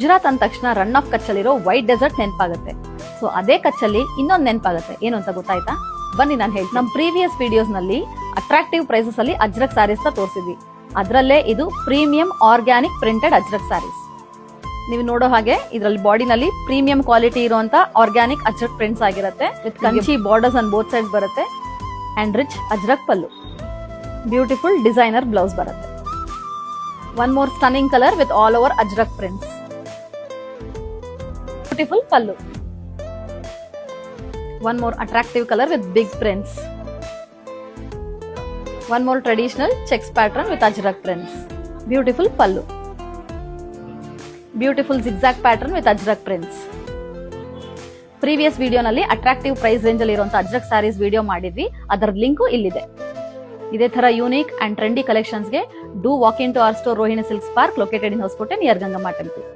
ಗುಜರಾತ್ ಅಂದ ತಕ್ಷಣ run of ಕಚ್ಚಲ್ಲಿರೋ white dessert ನೆನಪಾಗುತ್ತೆ. ಸೊ ಅದೇ ಕಚ್ಚಲ್ಲಿ ಇನ್ನೊಂದು ನೆನಪಾಗುತ್ತೆ, ಏನು ಅಂತ ಗೊತ್ತಾಯ್ತಾ? ಬನ್ನಿ ನಾನು ಹೇಳ್ತೀನಿ. ನಮ್ಮ ಪ್ರೀವಿಯಸ್ ವಿಡಿಯೋಸ್ ನಲ್ಲಿ ಅಟ್ರಾಕ್ಟಿವ್ ಪ್ರೈಸಸ್ ಅಲ್ಲಿ ಅಜ್ರಕ್ ಸ್ಯಾರೀಸ್ ತೋರಿಸಿದ್ವಿ. ಅದರಲ್ಲೇ ಇದು premium organic printed Ajrak sarees. ನೀವು ನೋಡೋ ಹಾಗೆ ಇದರಲ್ಲಿ ಬಾಡಿನಲ್ಲಿ ಪ್ರೀಮಿಯಂ ಕ್ವಾಲಿಟಿ ಇರುವಂತ ಆರ್ಗ್ಯಾನಿಕ್ ಅಜ್ರಕ್ ಪ್ರಿಂಟ್ಸ್ ಆಗಿರುತ್ತೆ. With Kanchi borders on both sides ಬರುತ್ತೆ and rich Ajrak pallu. Beautiful designer blouse ಬರುತ್ತೆ. One more stunning colour with all over Ajrak prints. Beautiful pallu. One more attractive color with big prints. One more traditional checks pattern with ajrak prints. Beautiful pallu. Beautiful zigzag pattern with ajrak prints. Previous video nalli attractive price range alli iruvanta ajrak sarees video ಮಾಡಿದ್ವಿ. ಅದರ link ಇಲ್ಲಿದೆ. ಇದೇ ತರ unique and trendy collections ಗೆ do walk into our store Rohini Silks Park located in Hoskote near Gangama Temple.